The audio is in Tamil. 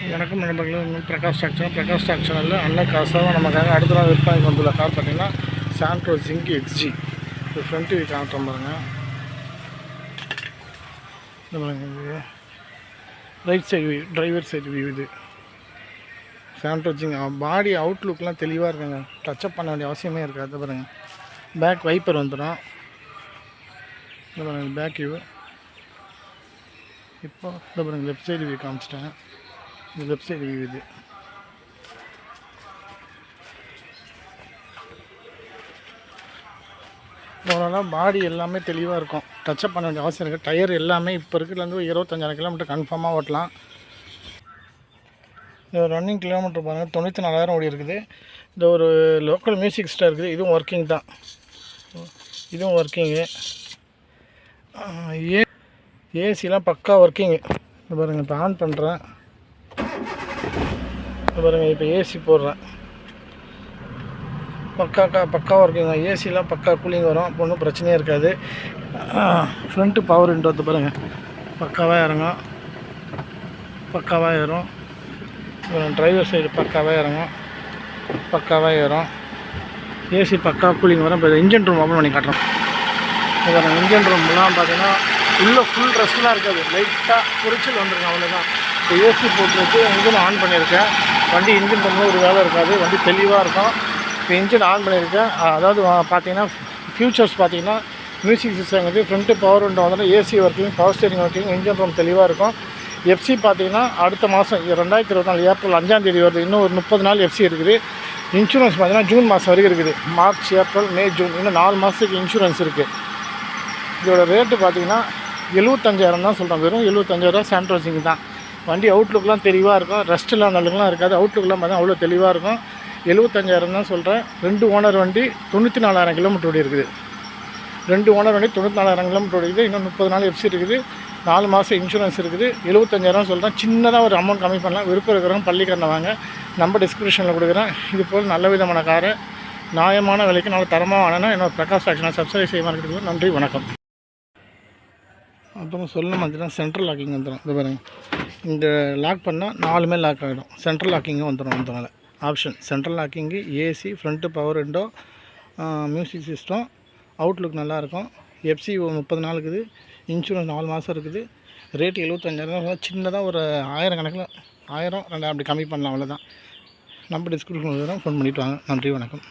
வணக்கம் நண்பர்களே, இன்னும் பிரகாஷ் டாக் சேனலில் நல்ல காசாக நமக்காக அடுத்த நாள் விற்பனைக்கு வந்துள்ள கார் பார்த்தீங்கன்னா சாண்ட்ரோ ஜிங்க் எக்ஸ்ஜி. இது ஃப்ரண்ட் வியூ காட்டுறோம் பாருங்கள். இந்த பாருங்க, right side view, driver side view. இது சாண்ட்ரோ ஜிங்க். பாடி அவுட்லுக்லாம் தெளிவாக இருக்குங்க, டச்சப் பண்ண வேண்டிய அவசியமே இருக்காது. பாருங்கள், பேக் வைப்பர் வந்துடும். இந்த பாருங்கள் பேக் வியூ. இப்போ இந்த பாருங்கள் லெஃப்ட் சைடு வியூ காமிச்சிட்டேன். இது லெஃப்ட் சைடு வியூ. இது ஓரளவு பாடி எல்லாமே தெளிவாக இருக்கும், டச்சப் பண்ண வேண்டிய அவசியம் இருக்குது. டயர் எல்லாமே இப்போ இருக்கிறதுலேருந்து 25,000 கிலோமீட்டர் கன்ஃபார்மாக ஓட்டலாம். இந்த ரன்னிங் கிலோமீட்டர் பாருங்கள், 94,000 ஓடி இருக்குது. இந்த ஒரு லோக்கல் மியூசிக் ஸ்டார் இருக்குது, இதுவும் ஒர்க்கிங் தான். இதுவும் ஒர்க்கிங்கு. ஏசிலாம் பக்கா ஒர்க்கிங்கு. இந்த பாருங்கள், இப்போ ஆன் பண்ணுறேன். பாருங்கள், இப்போ ஏசி போடுறேன். பக்கா ஒர்க்கிங்க. ஏசிலாம் பக்கா கூலிங் வரும், ஒன்றும் பிரச்சனையே இருக்காது. ஃப்ரண்ட்டு பவர் விண்டோ பாருங்கள், பக்காவாக இறங்கும், பக்காவாக ஏறும். டிரைவர் சைடு பக்காவாக இறங்கும், பக்காவாக ஏறும். ஏசி பக்கா கூலிங் வரும். இப்போ இன்ஜின் ரூம் ஓப்பன் பண்ணி காட்டுறோம். பாருங்கள், இன்ஜின் ரூம்லாம் பார்த்தீங்கன்னா உள்ளே ஃபுல் ட்ரெஸ்லாம் இருக்காது, லைட்டாக குறிச்சல் வந்துருங்க, அவ்வளோதான். இப்போ ஏசி போட்டுருக்கு, இன்ஜின் ஆன் பண்ணியிருக்கேன். வண்டி இன்ஜின் பண்ண ஒரு வேலை இருக்காது, வண்டி தெளிவாக இருக்கும். இப்போ இன்ஜின் ஆன் பண்ணியிருக்கேன். அதாவது பார்த்தீங்கன்னா ஃபியூச்சர்ஸ் பார்த்தீங்கன்னா மியூசிக் சிஸ்டம் இருக்குது, ஃப்ரண்ட்டு பவர் விண்டோ வந்து AC working, power steering working, engine room தெளிவாக இருக்கும். எஃப்சி பார்த்தீங்கன்னா அடுத்த மாதம் 2024 ஏப்ரல் 5ஆம் தேதி வருது. இன்னும் ஒரு 30 நாள் எஃப்சி இருக்குது. இன்சூரன்ஸ் பார்த்தீங்கன்னா ஜூன் மாதம் வரைக்கும் இருக்குது. மார்ச், ஏப்ரல், மே, ஜூன், இன்னும் 4 மாதத்துக்கு இன்சூரன்ஸ் இருக்குது. இதோட ரேட்டு பார்த்தீங்கன்னா 75,000 தான் சொல்கிறோம். வெறும் 75,000 சாண்ட்ரோ ஜிங்க் தான். வண்டி அவுட்லுக்லாம் தெளிவாக இருக்கும், ரெஸ்ட்லாம் நல்லுக்கெலாம் இருக்காது. அவுட்லுக்லாம் பார்த்தா அவ்வளோ தெளிவாக இருக்கும். 75,000 தான் சொல்கிறேன். 2 ஓனர் வண்டி 94,000 கிலோமீட்டர் ஓடி இருக்குது. 2 ஓனர் வண்டி 94,000 கிலோமீட்டர் ஓடிக்குது. இன்னும் 30 நாள் எஃப்சி இருக்குது, 4 மாதம் இன்சூரன்ஸ் இருக்குது. 75,000 சொல்கிறேன். சின்னதாக ஒரு அமௌண்ட் கம்மி பண்ணலாம். விருப்பம் இருக்கிறவங்க பள்ளிக்கரணை வாங்க, நம்ம டிஸ்கிரிப்ஷனில் கொடுக்குறேன். இது போல் நல்ல விதமான காரை நியாயமான விலைக்கு நல்ல தரமாக வாங்கினா என்னோட பிரகாஷ் டாக்ஸை சப்ஸ்கிரைப் செய்ய மாட்டேங்குது. நன்றி, வணக்கம். அப்புறம் சொல்ல மாட்டேன்னா சென்ட்ரல் லாக்கிங் வந்துடும். இது பாருங்கள், இந்த லாக் பண்ணால் 4மே லாக் ஆகிடும். சென்ட்ரல் லாக்கிங்கும் வந்துடும். அதனால் option central locking, AC, front power window, music system, outlook நல்லாயிருக்கும். எஃப்சி 30 நாள் இருக்குது. இன்சூரன்ஸ் 4 மாதம் இருக்குது. ரேட்டு 75,000. சின்னதாக ஒரு 1000 கணக்கில் 1000 2 அப்படி கம்மி பண்ணலாம், அவ்வளோதான். நம்ம டிஸ்கிரிப்ஷனில் ஃபோன் பண்ணிவிட்டு வாங்க. நன்றி, வணக்கம்.